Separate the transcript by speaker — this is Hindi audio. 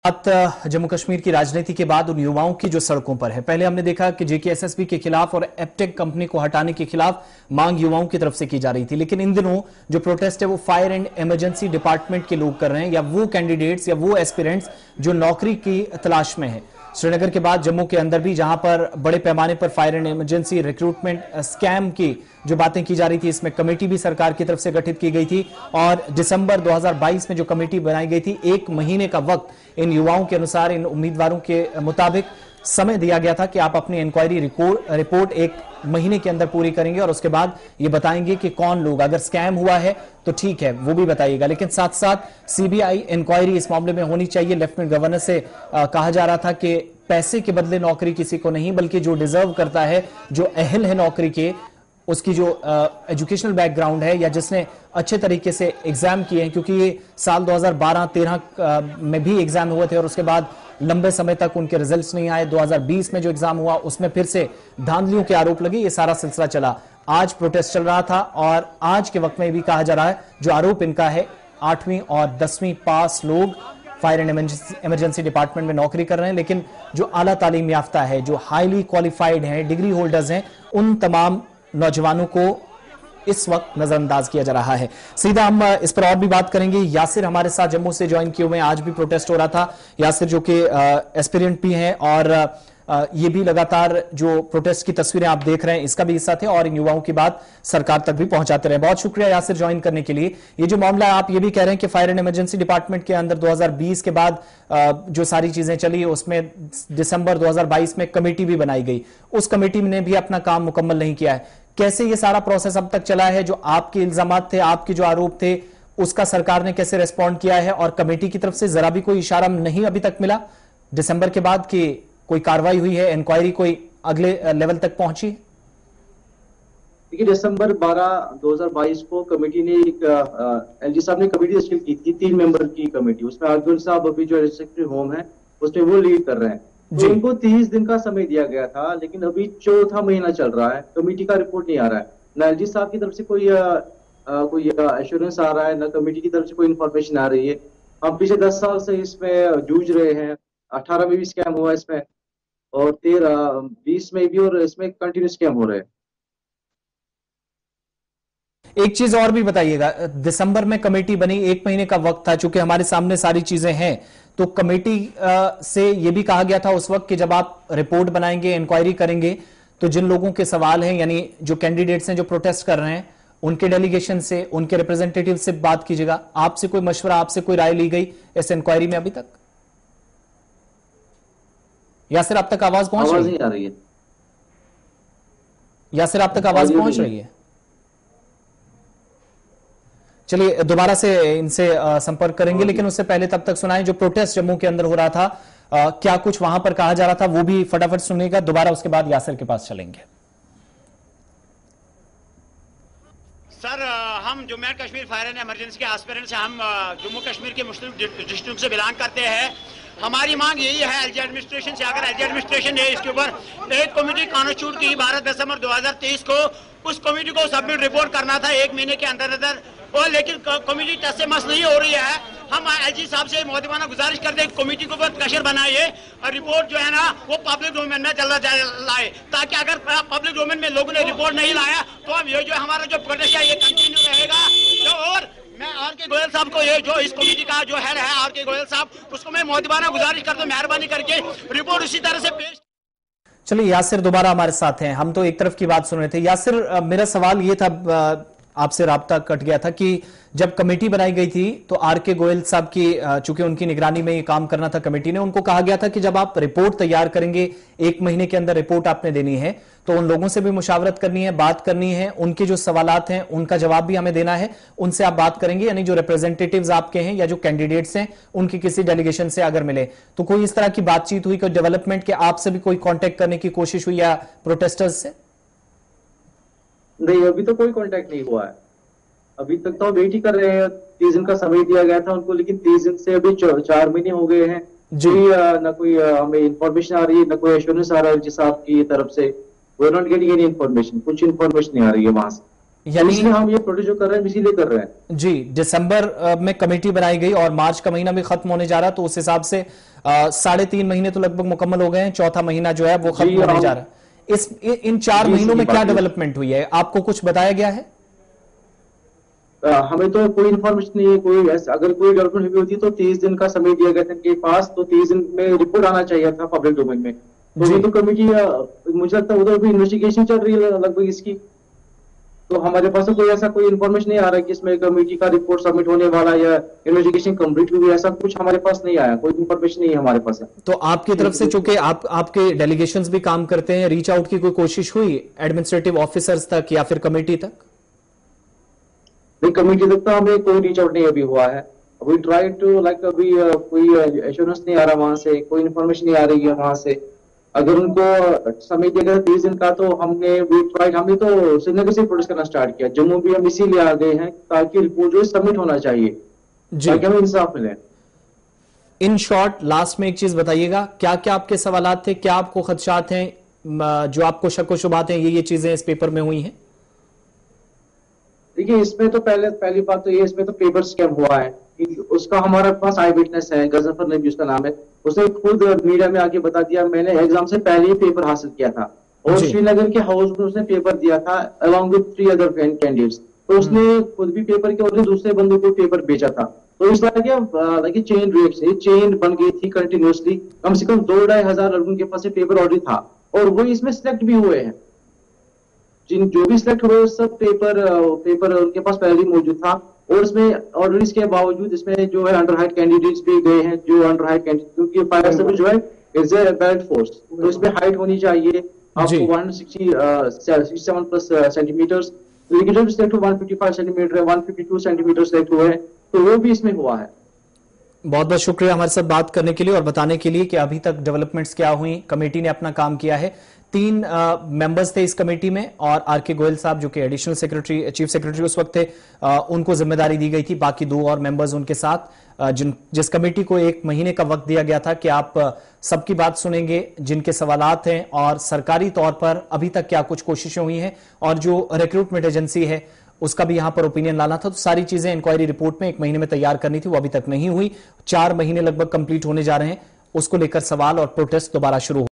Speaker 1: बात जम्मू कश्मीर की राजनीति के बाद उन युवाओं की जो सड़कों पर है। पहले हमने देखा कि जेकेएसएसबी के खिलाफ और एपटेक कंपनी को हटाने के खिलाफ मांग युवाओं की तरफ से की जा रही थी, लेकिन इन दिनों जो प्रोटेस्ट है वो फायर एंड इमरजेंसी डिपार्टमेंट के लोग कर रहे हैं, या वो कैंडिडेट्स या वो एस्पिरेंट्स जो नौकरी की तलाश में है। श्रीनगर के बाद जम्मू के अंदर भी जहां पर बड़े पैमाने पर fire and emergency recruitment scam की जो बातें की जा रही थी, इसमें कमेटी भी सरकार की तरफ से गठित की गई थी और दिसंबर 2022 में जो कमेटी बनाई गई थी, 1 महीने का वक्त इन युवाओं के अनुसार, इन उम्मीदवारों के मुताबिक समय दिया गया था कि आप अपनी इंक्वायरी रिपोर्ट 1 महीने के अंदर पूरी करेंगे और उसके बाद ये बताएंगे कि कौन लोग, अगर स्कैम हुआ है तो ठीक है वो भी बताइएगा, लेकिन साथ साथ सीबीआई इंक्वायरी इस मामले में होनी चाहिए। लेफ्टिनेंट गवर्नर से कहा जा रहा था कि पैसे के बदले नौकरी किसी को नहीं, बल्कि जो डिजर्व करता है, जो अहल है नौकरी के, उसकी जो एजुकेशनल बैकग्राउंड है या जिसने अच्छे तरीके से एग्जाम किए हैं, क्योंकि ये साल 2012-13 में भी एग्जाम हुए थे और उसके बाद लंबे समय तक उनके रिजल्ट्स नहीं आए। 2020 में जो एग्जाम हुआ उसमें फिर से धांधलियों के आरोप लगे, ये सारा सिलसिला चला। आज प्रोटेस्ट चल रहा था और आज के वक्त में भी कहा जा रहा है जो आरोप इनका है, 8वीं और 10वीं पास लोग फायर एंड इमरजेंसी डिपार्टमेंट में नौकरी कर रहे हैं, लेकिन जो आला तालीम याफ्ता है, जो हाईली क्वालिफाइड हैं, डिग्री होल्डर्स हैं, उन तमाम नौजवानों को इस वक्त नजरअंदाज किया जा रहा है। सीधा हम इस पर और भी बात करेंगे। यासिर हमारे साथ जम्मू से ज्वाइन किए हुए हैं। आज भी प्रोटेस्ट हो रहा था। यासिर जो कि एस्पिरेंट भी हैं और ये भी लगातार जो प्रोटेस्ट की तस्वीरें आप देख रहे हैं इसका भी हिस्सा थे और इन युवाओं की बात सरकार तक भी पहुंचाते रहे। बहुत शुक्रिया यासिर ज्वाइन करने के लिए। ये जो मामला है, आप ये भी कह रहे हैं कि फायर एंड इमरजेंसी डिपार्टमेंट के अंदर 2020 के बाद जो सारी चीजें चली उसमें दिसंबर 2022 में कमेटी भी बनाई गई, उस कमेटी ने भी अपना काम मुकम्मल नहीं किया है। कैसे ये सारा प्रोसेस अब तक चला है? जो आपके इल्जामात थे, आपके जो आरोप थे, उसका सरकार ने कैसे रिस्पॉन्ड किया है और कमेटी की तरफ से जरा भी कोई इशारा नहीं अभी तक मिला दिसंबर के बाद कि कोई कार्रवाई हुई है, इंक्वायरी कोई अगले लेवल तक पहुंची?
Speaker 2: देखिए, दिसंबर 12, 2022 को कमेटी ने एलजी साहब ने कमेटी तश्कील की थी, 3 मेंबर की कमेटी। उसमें अर्जुन साहब अभी जो सेक्रेटरी होम है उसमें वो लीड कर रहे हैं। तो उनको 30 दिन का समय दिया गया था, लेकिन अभी 4था महीना चल रहा है, कमेटी का रिपोर्ट नहीं आ रहा है। न एलजी साहब की तरफ से कोई एश्योरेंस आ रहा है, न कमेटी की तरफ से कोई इन्फॉर्मेशन आ रही है। हम पिछले 10 साल से इसमें जूझ रहे हैं। 18 में भी स्कैम हुआ इसमें और 13, 20 में भी, और इसमें कंटिन्यू स्कैम हो रहे हैं।
Speaker 1: एक चीज और भी बताइएगा, दिसंबर में कमेटी बनी, 1 महीने का वक्त था, चूंकि हमारे सामने सारी चीजें हैं, तो कमेटी से यह भी कहा गया था उस वक्त कि जब आप रिपोर्ट बनाएंगे, इंक्वायरी करेंगे, तो जिन लोगों के सवाल हैं, यानी जो कैंडिडेट्स हैं जो प्रोटेस्ट कर रहे हैं, उनके डेलीगेशन से, उनके रिप्रेजेंटेटिव से बात कीजिएगा। आपसे कोई मशवरा, आपसे कोई राय ली गई इस इंक्वायरी में अभी तक? यासिर, आप तक आवाज पहुंच रही है?
Speaker 2: नहीं आ रही है।
Speaker 1: यासिर, आप तक आवाज पहुंच रही है? चलिए दोबारा से इनसे संपर्क करेंगे, लेकिन उससे पहले तब तक सुनाएं जो प्रोटेस्ट जम्मू के अंदर हो रहा था, क्या कुछ वहां पर कहा जा रहा था वो भी फटाफट सुनिएगा। दोबारा उसके बाद यासिर के पास चलेंगे।
Speaker 3: सर, हम Jammu and Kashmir fire and emergency के एस्पिरेंट्स हैं। हम जम्मू कश्मीर के मुस्लिम डिस्ट्रिक्ट से बिलोंग करते हैं। हमारी मांग यही है एलजी एडमिनिस्ट्रेशन से, अगर एलजी एडमिनिस्ट्रेशन ने इसके ऊपर एक कमेटी कॉन्स्टिट्यूट की 12 दिसंबर 2023 को, उस कमेटी को सबमिट रिपोर्ट करना था 1 महीने के अंदर अंदर, और लेकिन कमेटी टस से मस नहीं हो रही है। हम एलजी साहब से मोहतबाना गुजारिश करते हैं कमेटी को बहुत प्रेशर बनाइए और रिपोर्ट जो है ना वो पब्लिक डोमेन में जल्द लाए, ताकि अगर पब्लिक डोमेन में लोगों ने रिपोर्ट नहीं लाया तो हम ये जो हमारा जो प्रोटेस्ट है ये कंटिन्यू रहेगा। तो और मैं आर के गोयल साहब को, ये जो इस कमेटी का जो हेड है आर के गोयल साहब, उसको मैं मोहतबाना गुजारिश करता हूँ मेहरबानी करके रिपोर्ट उसी तरह से पेश।
Speaker 1: चलिए यासिर दोबारा हमारे साथ हैं। हम तो एक तरफ की बात सुन रहे थे। यासिर, मेरा सवाल ये था, आपसे राब्ता कट गया था कि जब कमेटी बनाई गई थी तो आर के गोयल साहब की, चूंकि उनकी निगरानी में ये काम करना था कमेटी ने, उनको कहा गया था कि जब आप रिपोर्ट तैयार करेंगे, 1 महीने के अंदर रिपोर्ट आपने देनी है, तो उन लोगों से भी मुशावरत करनी है, बात करनी है, उनके जो सवालात हैं उनका जवाब भी हमें देना है, उनसे आप बात करेंगे, यानी जो रिप्रेजेंटेटिव्स आपके हैं या जो कैंडिडेट्स हैं उनकी किसी डेलीगेशन से अगर मिले तो कोई इस तरह की बातचीत हुई, कोई डेवलपमेंट के आपसे भी कोई कांटेक्ट करने की कोशिश हुई या प्रोटेस्टर्स से?
Speaker 2: नहीं, अभी तो कोई कांटेक्ट नहीं हुआ है। अभी तक तो वेट ही कर रहे हैं। 30 दिन का समय दिया गया था उनको, लेकिन 30 दिन से अभी 4 महीने हो गए हैं जी। न कोई हमें इंफॉर्मेशन आ रही है, न कोई एश्योरेंस आ रहा है जिस साहब की तरफ से। We are not getting any information, कुछ इंफॉर्मेशन नहीं आ रही है वहां से।
Speaker 1: यानी
Speaker 2: इसलिए हम ये प्रोटेस्ट जो कर रहे हैं इसीलिए कर रहे हैं।
Speaker 1: जी, दिसंबर में कमेटी बनाई गई और मार्च का महीना भी खत्म होने जा रहा है, तो उस हिसाब से 3.5 महीने तो लगभग मुकम्मल हो गए हैं, चौथा महीना जो है वो खत्म होने जा रहा है। इन 4 महीनों में क्या डेवलपमेंट हुई है, आपको कुछ बताया गया है?
Speaker 2: हमें तो कोई इन्फॉर्मेशन नहीं है, कोई अगर कोई डेवलपमेंट हुई होती तो 30 दिन का समय दिया गया था इनके पास, तो 30 दिन में रिपोर्ट आना चाहिए था पब्लिक डोमेन में। तो ये तो कमेटी, मुझे लगता है उधर भी इन्वेस्टिगेशन चल रही है लगभग इसकी, तो हमारे पास तो कोई ऐसा कोई इन्फॉर्मेशन नहीं आ रहा है कि इसमें कमेटी का रिपोर्ट सबमिट होने वाला या इन्वेस्टिगेशन कंप्लीट हुई, ऐसा कुछ हमारे पास नहीं आया, कोई इन्फॉर्मेशन नहीं है हमारे पास।
Speaker 1: तो आपकी तरफ से, चूंकि आपके डेलीगेशंस भी काम करते हैं, रीच आउट की कोई कोशिश हुई एडमिनिस्ट्रेटिव ऑफिसर्स तक या फिर कमेटी तक?
Speaker 2: नहीं, कमेटी तक तो हमें कोई रीच आउट नहीं अभी हुआ है। वी ट्राई टू लाइक, अभी कोई एश्योरेंस नहीं आ रहा वहां से, कोई इन्फॉर्मेशन नहीं आ रही है वहां से। अगर उनको समय दिया गया 30 दिन का, तो हमने तो श्रीनगर से प्रोटेस्ट करना स्टार्ट किया, जम्मू भी हम इसीलिए आ गए हैं ताकि रिपोर्ट जो सबमिट होना चाहिए, ताकि हमें इंसाफ मिले।
Speaker 1: इन शॉर्ट लास्ट में एक चीज बताइएगा, क्या क्या आपके सवालात थे, क्या आपको खदशात हैं, जो आपको शक व शुबात हैं, ये चीजें इस पेपर में हुई हैं?
Speaker 2: देखिए, इसमें तो पहली बात तो ये, इसमें तो पेपर स्कैम हुआ है, उसका हमारे पास आई विटनेस है, गजफर नबी उसका नाम है, उसने खुद मीडिया में आके बता दिया, मैंने एग्जाम से पहले ही पेपर हासिल किया था और श्रीनगर के हाउस में उसने पेपर दिया था अलॉन्ग विद 3 अदर कैंडिडेट्स। तो उसने खुद भी पेपर किया और दूसरे बंदों को पेपर भेजा था। तो इस तरह क्या चेन रिएक्शन, चेन बन गई थी कंटिन्यूसली, कम से कम 2-2.5 हजार लड़कों के पास पेपर ऑलरेडी था और वो इसमें सिलेक्ट भी हुए हैं। जो भी सिलेक्ट हुए सब पेपर उनके पास पहले ही मौजूद था और इसमें ऑलरेडी इसके बावजूद इसमें जो है अंडर हाइट कैंडिडेट्स भी गए हैं, जो अंडर हाइट कैंडिडेट, क्योंकि फायर सर्विस जो है इज ए बेल्ट फोर्स, तो इसमें हाइट होनी चाहिए आपको 167 प्लस सेंटीमीटर्स, लेकिन जो सिलेक्ट 155 सेंटीमीटर है, 152 सेंटीमीटर सिलेक्ट हुए हैं, तो वो भी इसमें हुआ है।
Speaker 1: बहुत बहुत शुक्रिया हमारे साथ बात करने के लिए और बताने के लिए कि अभी तक डेवलपमेंट्स क्या हुई। कमेटी ने अपना काम किया है, 3 मेंबर्स थे इस कमेटी में और आर.के. गोयल साहब जो कि एडिशनल सेक्रेटरी, चीफ सेक्रेटरी उस वक्त थे, उनको जिम्मेदारी दी गई थी। बाकी 2 और मेंबर्स उनके साथ, जिस कमेटी को 1 महीने का वक्त दिया गया था कि आप सबकी बात सुनेंगे, जिनके सवालात हैं और सरकारी तौर पर अभी तक क्या कुछ कोशिशें हुई हैं और जो रिक्रूटमेंट एजेंसी है उसका भी यहां पर ओपिनियन लाना था। तो सारी चीजें इंक्वायरी रिपोर्ट में 1 महीने में तैयार करनी थी, वो अभी तक नहीं हुई। 4 महीने लगभग कंप्लीट होने जा रहे हैं, उसको लेकर सवाल और प्रोटेस्ट दोबारा शुरू